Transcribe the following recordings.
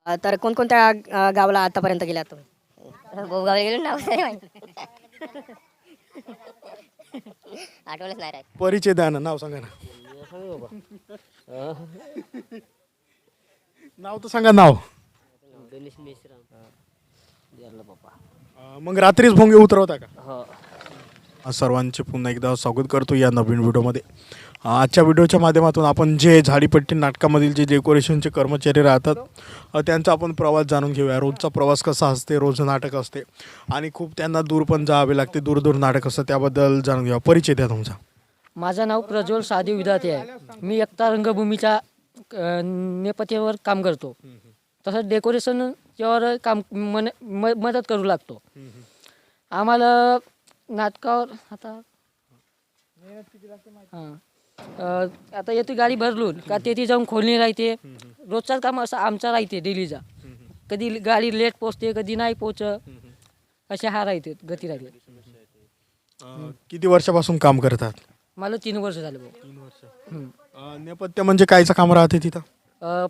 तर कोणकोणत्या गावाला आतापर्यंत गेलात तुम्ही? गोगावला गेलो नाव नाही माहिती. आठवलंच नाही राहत. परिचय द्या ना, नाव सांगा ना. नाव तर सांगा, नाव. गणेश मेश्राम यारला पप्पा. मग रात्रीच भोंगे उतरवता का? हो. सर्वांचे पुन्हा एकदा स्वागत करतो या नवीन व्हिडिओमध्ये. आजच्या व्हिडिओच्या माध्यमातून आपण जे झाडीपट्टी नाटकामधील जे डेकोरेशनचे कर्मचारी राहतात त्यांचा आपण प्रवास जाणून घेऊया. रोजचा प्रवास कसा असते, रोज नाटक असते आणि खूप त्यांना दूर पण जावे लागते, दूर दूर नाटक असतं, त्याबद्दल जाणून घेऊया. परिचय द्या तुमचा. माझं नाव प्रज्वल सादेव विधाते आहे. मी एकता रंगभूमीच्या नेपथ्यावर काम करतो. तसंच डेकोरेशनच्यावर काम मदत करू लागतो. आम्हाला नाटकावर आता येते गाडी भरलून का तेथे जाऊन खोलणी राहते. रोजचाच काम असं आमचा राहते डेलीचा. कधी गाडी लेट पोचते, कधी नाही पोचत, असे हा राहते गती राहते. किती वर्षापासून काम करतात? मला 3 वर्ष झाले भाऊ. 3 वर्ष. नेपथ्य म्हणजे कायचं काम राहते तिथं?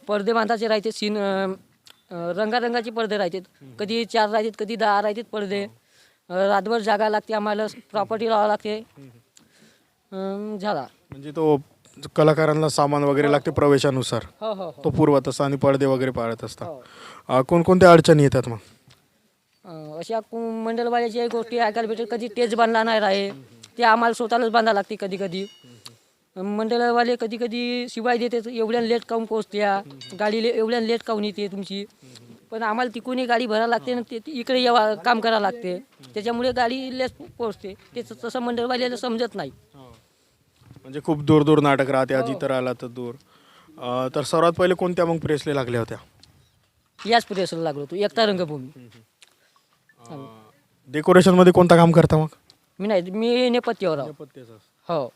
पडदे बांधायचे राहते. रंगारंगाचे पडदे राहतात. कधी 4 राहतात, कधी 10 राहतात पडदे. रातभर जागा लागते आम्हाला, प्रॉपर्टी लावावं लागते. झाला म्हणजे तो कलाकारांना सामान वगैरे लागते प्रवेशानुसार, हो हो तो पुरवत असतो आणि पडदे वगैरे पाळत असतात. कोणकोणत्या अडचणी येतात मग? अशा मंडळवाल्याच्या गोष्टी ऐकायला भेटतात. कधी टेज बांधला नाही राहे, ते आम्हाला स्वतःलाच बांधावं लागते. कधी कधी मंडळवाले कधी कधी शिवाय देते, एवढ्या लेट काऊन पोचत्या, गाडी एवढ्या लेट काऊन येते तुमची. पण आम्हाला तिकूनही गाडी भरावं लागते ना, ते इकडे यावं काम करावं लागते. त्याच्यामुळे गाडी लेट पोचते. ते तसं मंडळवाल्याला समजत नाही. म्हणजे खूप दूर दूर नाटक राहते, आजी तर आला तर दूर. तर सर्वात पहिले कोणत्या मग प्रेसला लागल्या होत्या? याच प्रेसला लागलो होतो, एकता रंगभूमी. डेकोरेशनमध्ये कोणतं काम करता मग? मी नेपथ्यावर आहो. हो,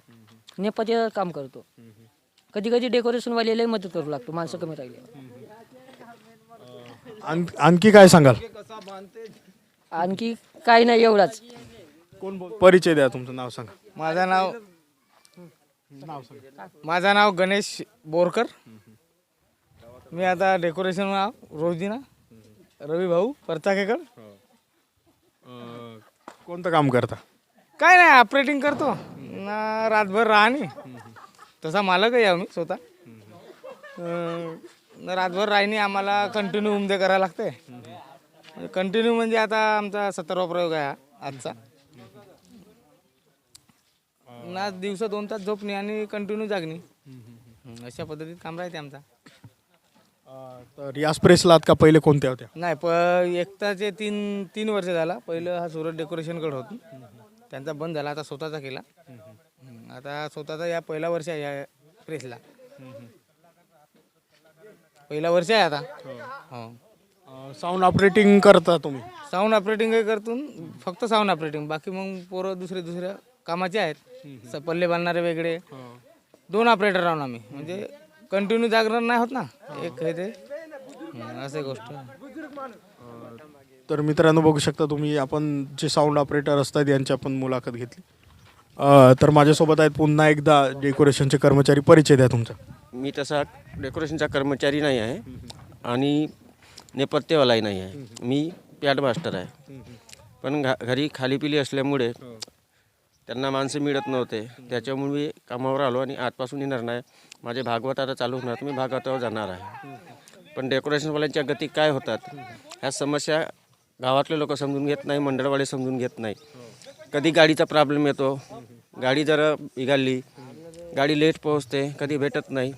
नेपथ्यावर काम करतो. कधी कधी डेकोरेशनवाल्यालाही मदत करू लागतो, माणसं कमी राहिले. आणखी काय सांगाल? आणखी काही नाही, एवढाच. परिचय द्या, तुमचं नाव सांगा. माझं नाव गणेश बोरकर. मी आता डेकोरेशन रोजीना रवी भाऊ परचाकेकर. कोणतं काम करता? काय नाही, ऑपरेटिंग करतो रातभर राहणे. तसा मालक आहे आम्ही स्वतः. रातभर राहणे आम्हाला कंटिन्यू उमदे करायला लागते. कंटिन्यू म्हणजे आता आमचा 17वा प्रयोग आहे आजचा. ना दिवसा 2 तास झोपणे आणि कंटिन्यू जागणे, अशा पद्धतीत काम राहते आमचा. तर याच प्रेसला आहात का? पहिले कोणत्या होत्या? नाही, एकताचे 3 वर्ष झाला. पहिलं हा सुरत डेकोरेशनकडे होतं, त्यांचा बंद झाला, आता स्वतःचा केला. आता स्वतःचा या पहिला वर्ष आहे या प्रेसला. पहिला वर्ष आहे आता. हो. साऊंड ऑपरेटिंग करता तुम्ही? साऊंड ऑपरेटिंग करतो, फक्त साऊंड ऑपरेटिंग. बाकी मग पोरं दुसऱ्या कामाचे आहेत. पल्ले बांधणारे वेगळे. 2 ऑपरेटर राहून आम्ही, म्हणजे कंटिन्यू जागरण नाही होत ना, एक हे ते असे गोष्ट. तर मित्रांनो, बघू शकता तुम्ही, आपण जे साऊंड ऑपरेटर असतात यांची आपण मुलाखत घेतली. तर माझ्यासोबत आहेत पुन्हा एकदा डेकोरेशनचे कर्मचारी. परिचय द्या तुमचा. मी तसा डेकोरेशनचा कर्मचारी नाही आहे आणि नेपथ्यवालाही नाही आहे. मी पॅड मास्टर आहे. पण घरी खालीपिली असल्यामुळे त्यांना माणसं मिळत नव्हते, त्याच्यामुळे मी कामावर आलो आणि आजपासून येणार नाही. माझे भागवत आता चालू होणार, मी भागवतावर जाणार आहे. पण डेकोरेशनवाल्यांच्या गती काय होतात, ह्या समस्या गावातले लोक समजून घेत नाही, मंडळवाले समजून घेत नाही. कधी गाडीचा प्रॉब्लेम येतो, गाडी जरा बिघडली, गाडी लेट पोहोचते, कधी भेटत नाही.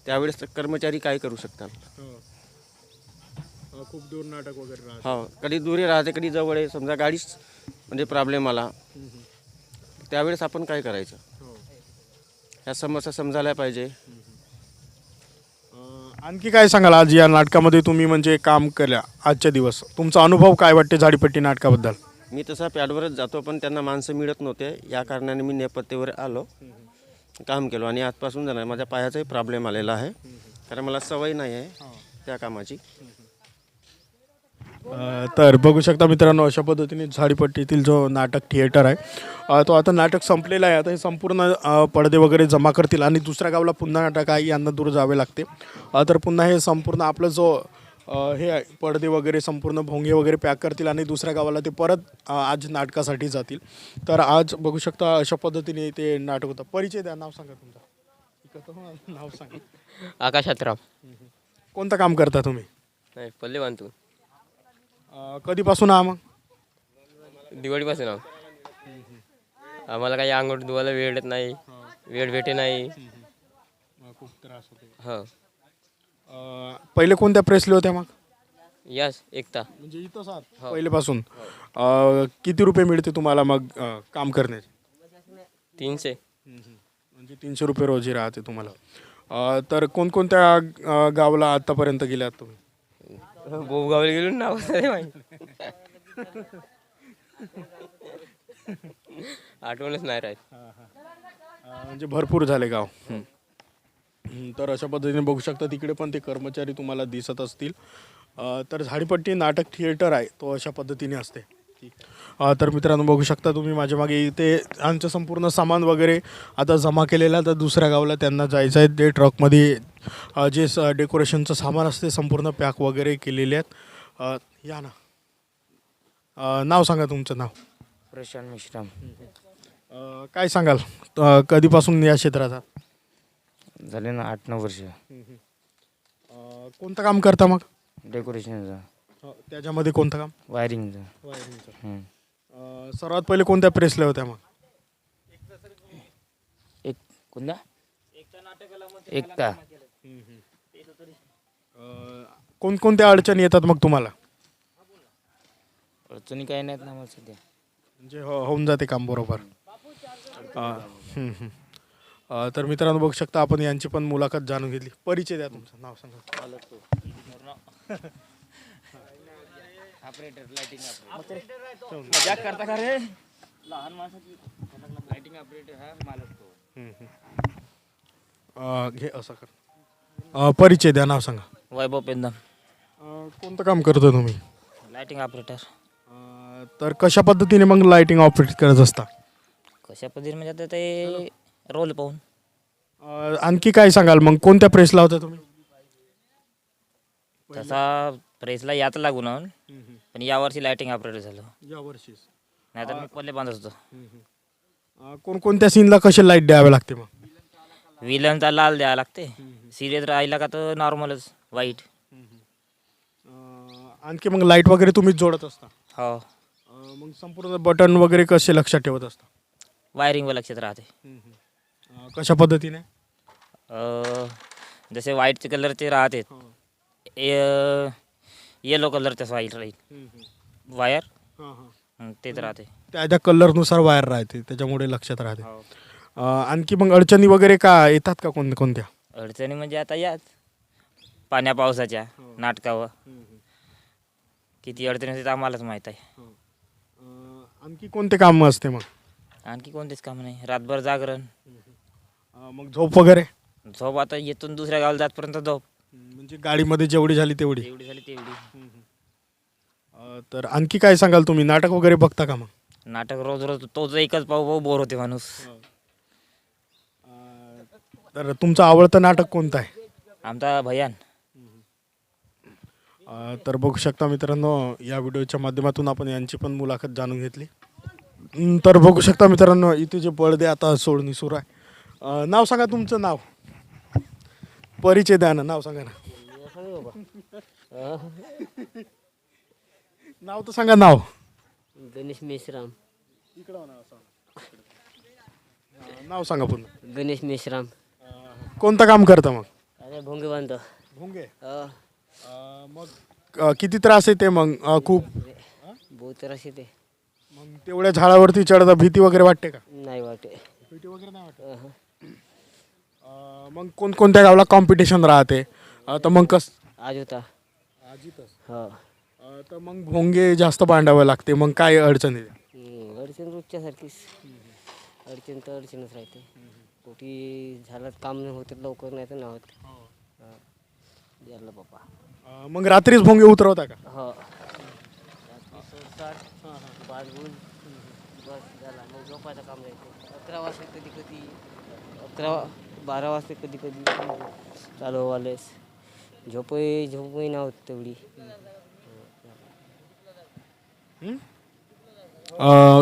त्यावेळेस कर्मचारी काय करू शकतात? खूप दूर नाटक वगैरे राहते. हो, कधी दूर राहते, कधी जवळ आहे. समजा गाडीच म्हणजे प्रॉब्लेम आला, त्यावेळेस आपण काय करायचं? ह्या समस्या समजायला पाहिजे. आणखी काय सांगाल? आज या नाटकामध्ये तुम्ही म्हणजे काम केल्या, आजच्या दिवस तुमचा अनुभव काय वाटते झाडीपट्टी नाटकाबद्दल? मी तसा पॅडवरच जातो, पण त्यांना माणसं मिळत नव्हते, या कारणाने मी नेपथ्यावर आलो, काम केलो आणि आजपासून जाणार. माझ्या पायाचाही प्रॉब्लेम आलेला आहे, कारण मला सवय नाही आहे त्या कामाची. तर बघू शकता मित्रांनो, अशा पद्धतीने झाडीपट्टीतील जो नाटक थिएटर आहे तो आता नाटक संपलेला आहे. आता हे संपूर्ण पडदे वगैरे जमा करतील आणि दुसऱ्या गावाला पुन्हा नाटक आहे, यांना दूर जावे लागते. तर पुन्हा हे संपूर्ण आपलं जो हे आहे, पडदे वगैरे संपूर्ण भोंगे वगैरे पॅक करतील आणि दुसऱ्या गावाला ते परत आज नाटकासाठी जातील. तर आज बघू शकता अशा पद्धतीने ते नाटक होतं. परिचय द्या, नाव सांगा तुमचं. नाव सांगा. आकाश हातराम. कोणतं काम करता तुम्ही? नाही पल्ले बांधतो. कधीपासून मग? दिवाळीपासून आहो. आम्हाला काही अंघोळ धुवायला वेळ येत नाही, वेळ भेटे नाही. खूप त्रास होते. हो पहिले कोणत्या प्रेसले होत्या मग? यस एकता. म्हणजे इथंच आहात पहिलेपासून. किती रुपये मिळते तुम्हाला मग काम करण्याचे? 300. म्हणजे 300 रुपये रोजी राहते तुम्हाला. तर कोणकोणत्या गावाला आतापर्यंत गेलात तुम्ही? बोगावला गेलो नाव नाही माहिती. आठवणच नाही राहत. म्हणजे भरपूर झाले गाव. तर अशा पद्धतीने बघू शकता तिकडे पण ते कर्मचारी तुम्हाला दिसत असतील. तर झाडीपट्टी नाटक थिएटर आहे तो अशा पद्धतीने असते. तर मित्रांनो बघू शकता तुम्ही माझ्या मागे इथे आमचं संपूर्ण सामान वगैरे आता जमा केलेलं. तर दुसऱ्या गावाला त्यांना जायचं आहे. ते ट्रकमध्ये जे डेकोरेशनचं सामान असते संपूर्ण पॅक वगैरे केलेले आहेत. या ना, नाव सांगा तुमचं नाव. प्रशांत मिश्राम. काय सांगाल, कधीपासून या क्षेत्रात आहात? झाले ना 8-9 वर्ष. कोणतं काम करता मग? डेकोरेशनचं, त्याच्यामध्ये कोणतं काम? वायरिंगचं. सर्वात पहिले कोणत्या प्रेसल्या होत्या मग? एक कोणता एकता. कोणकोणत्या अडचणी येतात मग तुम्हाला? अडचणी काही नाहीत ना मला सध्या. म्हणजे होऊन जाते काम बरोबर. तर मित्रांनो बघू शकता आपण यांची पण मुलाखत जाणून घेतली. परिचय द्या तुमचं, नाव सांगा. घे असं कर. परिचय द्या, नाव सांगा. वैभव पेंदम. कोणतं काम करतो तुम्ही? Lighting operator. तर कशा पद्धतीने मग लाइटिंग ऑपरेट करत असता? कशा पद्धतीने म्हणजे आता ते रोल पाहून. आणखी काय सांगाल मग, कोणत्या प्रेसला होता तुम्ही? तसा प्रेसला यात लागून पण यावर्षी लायटिंग ऑपरेटर झालो. या वर्षी नाहीतर मी पल्ले बांधत होतो. कोणकोणत्या सीनला कसे लाईट द्यावे लागते मग? विलनचा लाल द्यावा लागते, सिरियस राहिला का तर नॉर्मलच व्हाईट. आणखी मग लाईट वगैरे तुम्हीच जोडत असता? हो. मग संपूर्ण बटन वगैरे कसे लक्षात ठेवत असता? वायरिंगवर लक्षात राहते. कशा पद्धतीने? जसे व्हाईटचे कलरचे राहते, येलो कलरचे व्हाईट राहील वायर, तेच राहते. त्या कलरनुसार वायर राहते, त्याच्यामुळे लक्षात राहते. आणखी मग अडचणी वगैरे का येतात का कोणत्या? अडचणी म्हणजे आता याच पाण्या पावसाच्या नाटकावर किती अडचणी असते आम्हालाच माहीत आहे. आणखी कोणते काम असते मग? आणखी कोणतेच काम नाही. रातभर जागरण. मग झोप वगैरे? झोप आता येथून दुसऱ्या गावाला जातपर्यंत झोप. म्हणजे गाडीमध्ये जेवढी झाली तेवढी? एवढी झाली तेवढी. तर आणखी काय सांगाल तुम्ही, नाटक वगैरे बघता का मग? नाटक रोज रोज तोच एकच पाहू बोर होते माणूस. तर तुमचं आवडतं नाटक कोणतं आहे? आमचा भयान. तर बघू शकता मित्रांनो, या व्हिडिओच्या माध्यमातून आपण यांची पण मुलाखत जाणून घेतली. तर बघू शकता मित्रांनो, इथे जे पडदे आता सोडणी सुरू आहे. नाव सांगा तुमचं, नाव. परिचय द्या ना, नाव सांगा ना. नाव तर सांगा, नाव. गणेश मेश्राम. नाव सांगा पुन्हा. गणेश मेश्राम. कोणतं काम करता मग? अरे भोंगे बांधतो. भोंगे. मग किती त्रास येते मग? खूप बहुत त्रास येते. मग तेवढ्या झाडावरती चढता भीती वगैरे वाटते का? नाही वाटे. भीती वगैरे नाही वाटत. मग कोणकोणत्या गावाला कॉम्पिटिशन राहते? तर मग आज होता. हो. तर मग भोंगे जास्त बांधावं लागते, मग काय अडचण येते? अडचण रोजच्या सारखीच. अडचण तर अडचणच राहते. कुठे झालं काम नाही होत लवकर, नाही तर नाही होत. झालं बाप्पा. मग रात्रीच भोंगे उतरवता का? हो. बाजून बस झाला, मग झोपायचं काम राहते. 11 वाजता कधी कधी, 11-12 वाजता कधी कधी चालू वालेस. झोपही नव्हती तेवढी.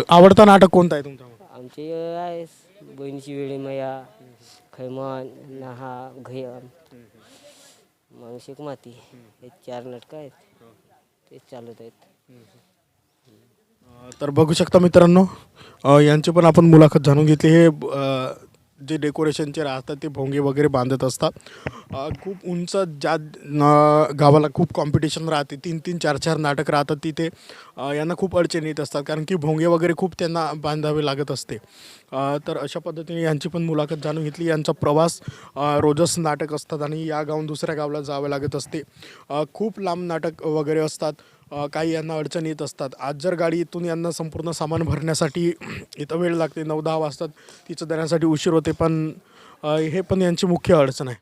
आवडता नाटक कोणतं आहे तुमचं? आमचे आहे बहिणीची वेळी मया, खैमान, नहा, घयम, मानसिक माती, हे 4 नाटकं आहेत. तेच चालत आहेत. तर बघू शकता मित्रांनो, यांची पण आपण मुलाखत जाणून घेतली. हे जे डेकोरेशनचे राहतात ते भोंगे वगैरे बांधत असतात. खूप उंच ज्या गावाला खूप कॉम्पिटिशन राहते, 3-3, 4-4 नाटक राहतात तिथे यांना खूप अडचणी येत असतात, कारण की भोंगे वगैरे खूप त्यांना बांधावे लागत असते. तर अशा पद्धतीने यांची पण मुलाखत जाणून घेतली. यांचा प्रवास रोजच नाटक असतात आणि या गावून दुसऱ्या गावाला जावे लागत असते. खूप लांब नाटक वगैरे असतात. काही यांना अडचणी येत असतात. आज जर गाडी इथून यांना संपूर्ण सामान भरण्यासाठी इथं वेळ लागते, 9-10 वाजतात, तिचं देण्यासाठी उशीर होते. पण हे पण यांची मुख्य अडचण आहे.